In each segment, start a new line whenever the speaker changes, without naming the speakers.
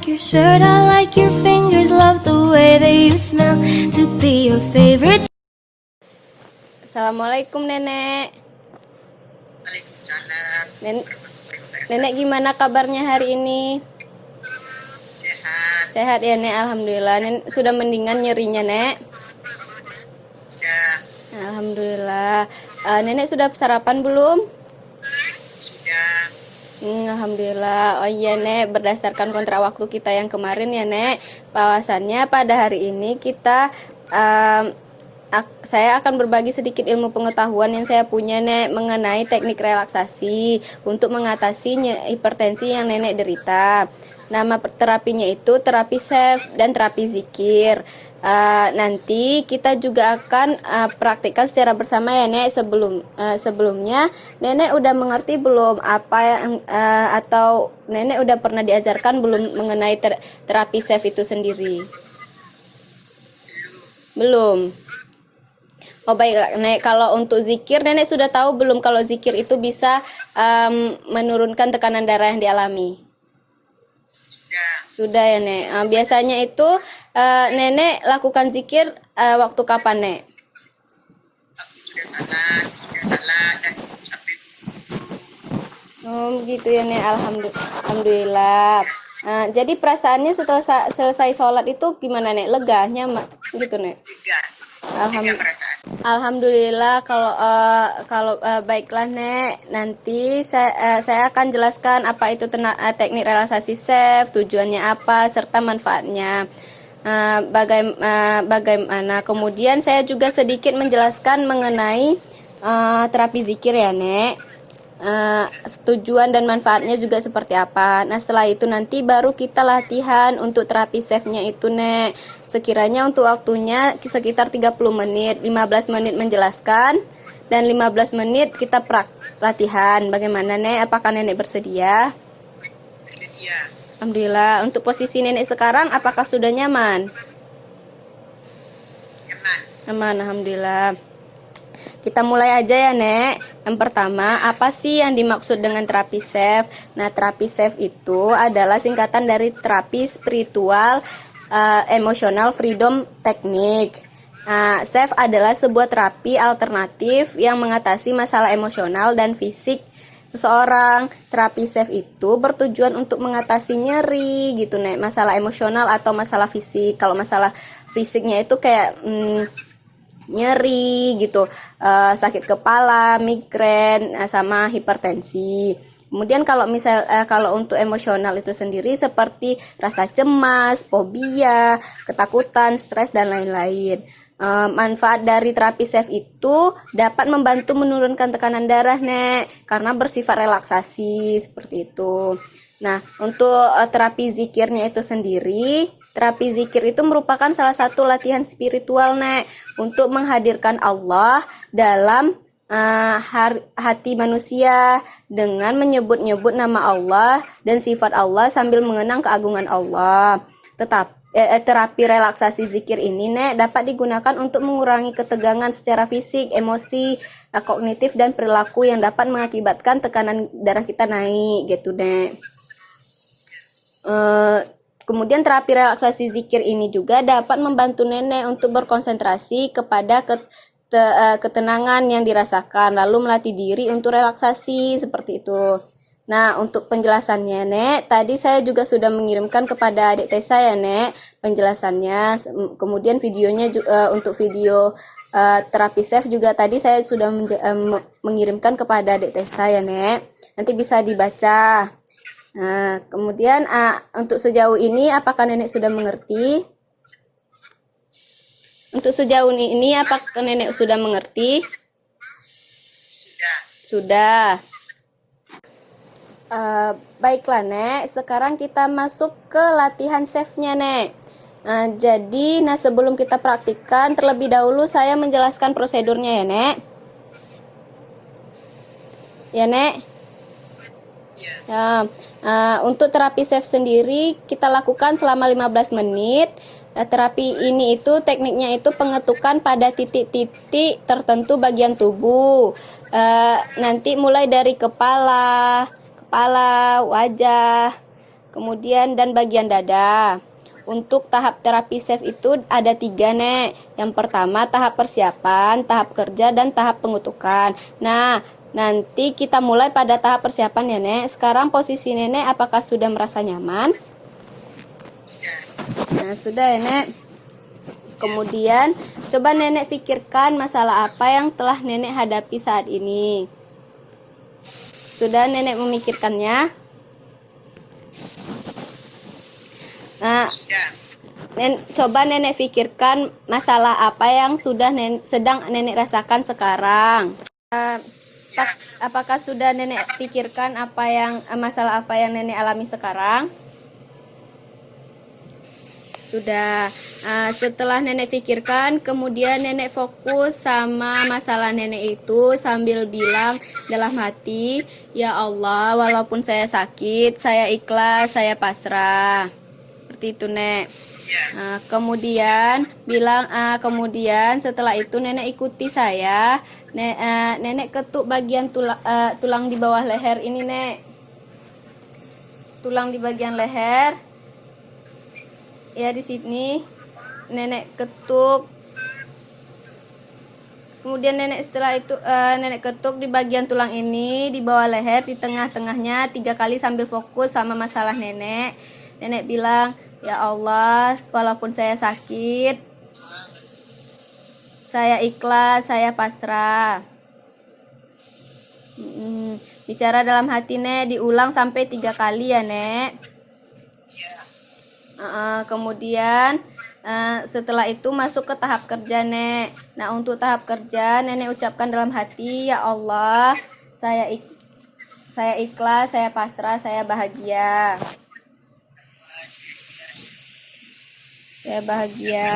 your shirt, I like your fingers, love the way that you smell. To be your favorite.
Assalamualaikum Nenek.
Waalaikumsalam.
Nenek gimana kabarnya hari ini?
Sehat.
Sehat ya Nek, alhamdulillah. Nenek sudah mendingan nyerinya Nek?
Ya,
Alhamdulillah. Nenek sudah sarapan belum?
sudah.
Alhamdulillah. Oh iya Nek, berdasarkan kontrak waktu kita yang kemarin ya Nek, bahwasannya pada hari ini kita saya akan berbagi sedikit ilmu pengetahuan yang saya punya Nek mengenai teknik relaksasi untuk mengatasi hipertensi yang Nenek derita. Nama terapinya itu terapi SEF dan terapi zikir. Nanti kita juga akan praktikkan secara bersama ya Nek. Sebelumnya Nenek udah mengerti belum apa yang atau Nenek udah pernah diajarkan belum mengenai terapi SEF itu sendiri? Belum. Oh baik Nek, kalau untuk zikir Nenek sudah tahu belum kalau zikir itu bisa menurunkan tekanan darah yang dialami? Sudah ya Nek. Biasanya itu Nenek lakukan zikir waktu kapan Nek?
Sudah salah dan sampai
Oh gitu ya Nek, alhamdulillah. Jadi perasaannya setelah selesai sholat itu gimana Nek? Lega, nyaman gitu Nek?
tiga perasaan.
Alhamdulillah. Kalau baiklah Nek, nanti saya akan jelaskan apa itu teknik relaksasi SEF, tujuannya apa serta manfaatnya. Bagaimana kemudian saya juga sedikit menjelaskan mengenai terapi zikir ya Nek. Tujuan dan manfaatnya juga seperti apa. Nah setelah itu nanti baru kita latihan untuk terapi SEF-nya itu Nek. Sekiranya untuk waktunya sekitar 30 menit, 15 menit menjelaskan dan 15 menit kita latihan. Bagaimana Nek? Apakah Nenek bersedia?
Bersedia.
Alhamdulillah. Untuk posisi Nenek sekarang apakah sudah nyaman?
Nyaman.
Nyaman, alhamdulillah. Kita mulai aja ya Nek. Yang pertama, apa sih yang dimaksud dengan terapi SEF? Nah, terapi SEF itu adalah singkatan dari terapi spiritual emotional freedom technique. Nah, SEF adalah sebuah terapi alternatif yang mengatasi masalah emosional dan fisik seseorang. Terapi SEF itu bertujuan untuk mengatasi nyeri gitu Nek, masalah emosional atau masalah fisik. Kalau masalah fisiknya itu kayak nyeri gitu, sakit kepala, migrain, sama hipertensi. Kemudian kalau kalau untuk emosional itu sendiri seperti rasa cemas, fobia, ketakutan, stres dan lain-lain. Manfaat dari terapi SEF itu dapat membantu menurunkan tekanan darah Nek, karena bersifat relaksasi seperti itu. Nah, untuk terapi zikirnya itu sendiri, terapi zikir itu merupakan salah satu latihan spiritual Nek, untuk menghadirkan Allah dalam hati manusia dengan menyebut-nyebut nama Allah dan sifat Allah sambil mengenang keagungan Allah. Terapi relaksasi zikir ini Nek dapat digunakan untuk mengurangi ketegangan secara fisik, emosi, kognitif dan perilaku yang dapat mengakibatkan tekanan darah kita naik gitu Nek. Kemudian terapi relaksasi zikir ini juga dapat membantu Nenek untuk berkonsentrasi kepada ketenangan yang dirasakan, lalu melatih diri untuk relaksasi seperti itu. Nah, untuk penjelasannya Nek, tadi saya juga sudah mengirimkan kepada adik teh saya Nek penjelasannya. Kemudian videonya untuk video terapi SEF juga tadi saya sudah mengirimkan kepada adik teh saya Nek. Nanti bisa dibaca. Nah, kemudian untuk sejauh ini apakah Nenek sudah mengerti? Untuk sejauh ini apakah Nenek sudah mengerti? Sudah. Baiklah Nek, sekarang kita masuk ke latihan SEF-nya Nek. Jadi sebelum kita praktikkan terlebih dahulu saya menjelaskan prosedurnya ya Nek. Ya Nek. Ya. Untuk terapi SEF sendiri kita lakukan selama 15 menit. Terapi ini itu tekniknya itu pengetukan pada titik-titik tertentu bagian tubuh. Nanti mulai dari kepala, wajah, kemudian dan bagian dada. Untuk tahap terapi SAFE itu ada 3 Nek. Yang pertama tahap persiapan, tahap kerja, dan tahap pengutukan. Nah, nanti kita mulai pada tahap persiapan ya Nek. Sekarang posisi Nenek apakah sudah merasa nyaman? Nah, sudah ya Nek. Kemudian coba Nenek pikirkan masalah apa yang telah Nenek hadapi saat ini. Sudah Nenek memikirkannya? Nah, coba Nenek pikirkan masalah apa yang sudah sedang Nenek rasakan sekarang. Apakah sudah Nenek pikirkan masalah apa yang Nenek alami sekarang? Sudah. Setelah Nenek pikirkan, kemudian Nenek fokus sama masalah Nenek itu sambil bilang dalam hati, "Ya Allah, walaupun saya sakit, saya ikhlas, saya pasrah." Seperti itu Nek. Kemudian setelah itu Nenek ikuti saya. Nenek ketuk bagian tulang di bawah leher ini Nek. Tulang di bagian leher. Ya, di sini Nenek ketuk. Kemudian setelah itu Nenek ketuk di bagian tulang ini di bawah leher, di tengah-tengahnya 3 kali sambil fokus sama masalah Nenek. Nenek bilang, "Ya Allah, walaupun saya sakit, saya ikhlas, saya pasrah." Bicara dalam hati Nek, diulang sampai 3 kali ya Nek. Kemudian setelah itu masuk ke tahap kerja Nek. Nah, untuk tahap kerja Nenek ucapkan dalam hati, "Ya Allah, saya ikhlas, saya pasrah, saya bahagia. Saya bahagia.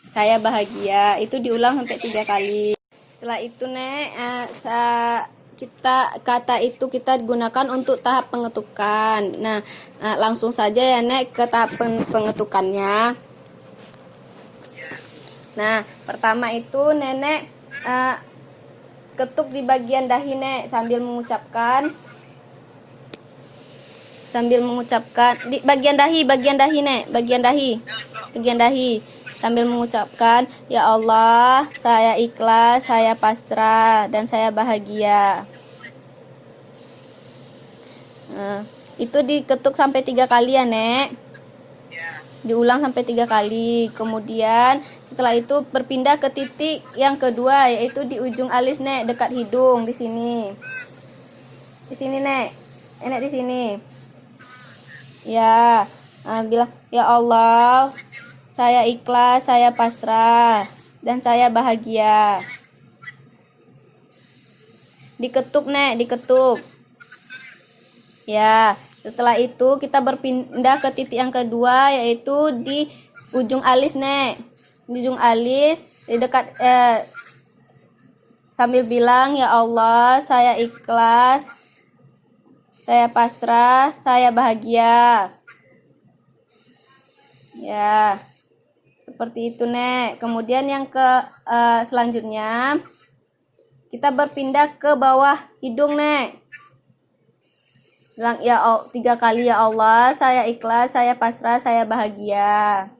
Saya bahagia." Itu diulang sampai 3 kali. Setelah itu Nek, kata itu kita gunakan untuk tahap pengetukan. Nah, langsung saja ya Nek ke tahap pengetukannya. Nah, pertama itu Nenek ketuk di bagian dahi Nek sambil mengucapkan di bagian dahi Nek, bagian dahi sambil mengucapkan, "Ya Allah, saya ikhlas, saya pasrah, dan saya bahagia." Itu diketuk sampai 3 kali ya Nek. Diulang sampai 3 kali. Kemudian setelah itu berpindah ke titik yang kedua, yaitu di ujung alis Nek, dekat hidung, di sini. Di sini Nek. Nek di sini. Ya, bilang, "Ya Allah, saya ikhlas, saya pasrah, dan saya bahagia." Diketuk Nek, diketuk. Ya, setelah itu kita berpindah ke titik yang kedua, yaitu di ujung alis Nek. Di ujung alis, di dekat sambil bilang, "Ya Allah, saya ikhlas, saya pasrah, saya bahagia." Ya, seperti itu Nek. Kemudian yang selanjutnya kita berpindah ke bawah hidung Nek. Bilang, 3 kali, "Ya Allah, saya ikhlas, saya pasrah, saya bahagia."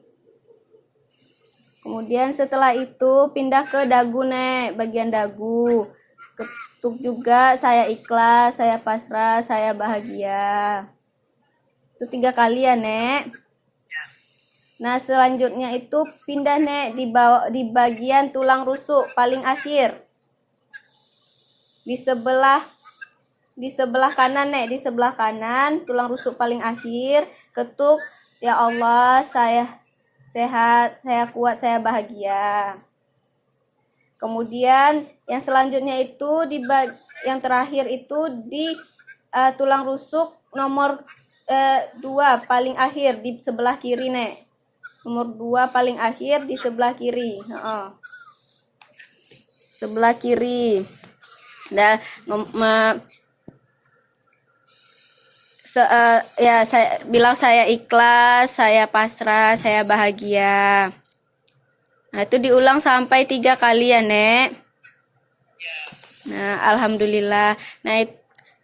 Kemudian setelah itu pindah ke dagu Nek, bagian dagu. Ketuk juga, "Saya ikhlas, saya pasrah, saya bahagia." Itu 3 kali ya Nek. Nah, selanjutnya itu pindah Nek di bagian tulang rusuk paling akhir. Di sebelah kanan Nek, di sebelah kanan tulang rusuk paling akhir, ketuk, "Ya Allah, saya sehat, saya kuat, saya bahagia." Kemudian yang selanjutnya itu yang terakhir itu di tulang rusuk nomor 2 paling akhir di sebelah kiri Nek. Nomor 2 paling akhir di sebelah kiri. Sebelah kiri. Nah, saya bilang, "Saya ikhlas, saya pasrah, saya bahagia." Nah, itu diulang sampai 3 kali ya Nek. Nah, alhamdulillah. Nah,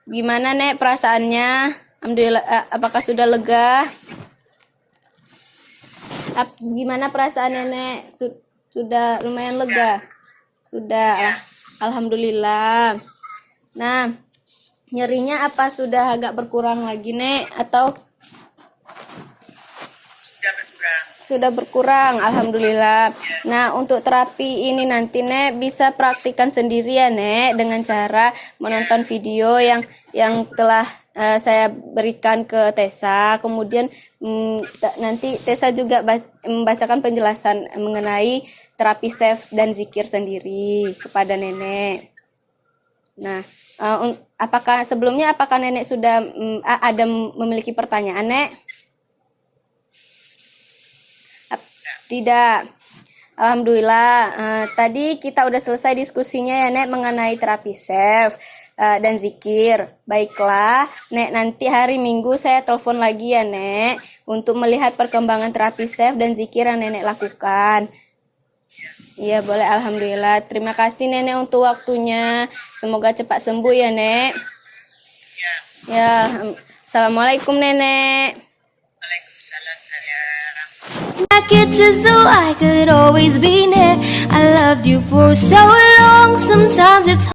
gimana Nek perasaannya? Alhamdulillah. Apakah sudah lega? Gimana perasaan nenek? Sudah lumayan lega? Sudah. Alhamdulillah. Nah, nyerinya apa sudah agak berkurang lagi, Nek? Atau
Sudah berkurang.
sudah berkurang? Alhamdulillah. Nah, untuk terapi ini nanti, Nek, bisa praktikkan sendiri ya, Nek, dengan cara menonton video yang telah saya berikan ke Tessa. Kemudian nanti Tessa juga membacakan penjelasan mengenai terapi self dan zikir sendiri kepada nenek. Nah, apakah nenek sudah ada memiliki pertanyaan, Nek? Tidak. Alhamdulillah. Tadi kita udah selesai diskusinya ya, Nek, mengenai terapi self dan zikir. Baiklah, Nek, nanti hari Minggu saya telepon lagi ya, Nek, untuk melihat perkembangan terapi self dan zikir yang Nenek lakukan. Iya, boleh. Alhamdulillah. Terima kasih, Nenek, untuk waktunya. Semoga cepat sembuh ya, Nek. Ya. Assalamualaikum, Nenek.
Waalaikumsalam sayang.
Back at you so I could always be near. I loved you for so long. Sometimes it's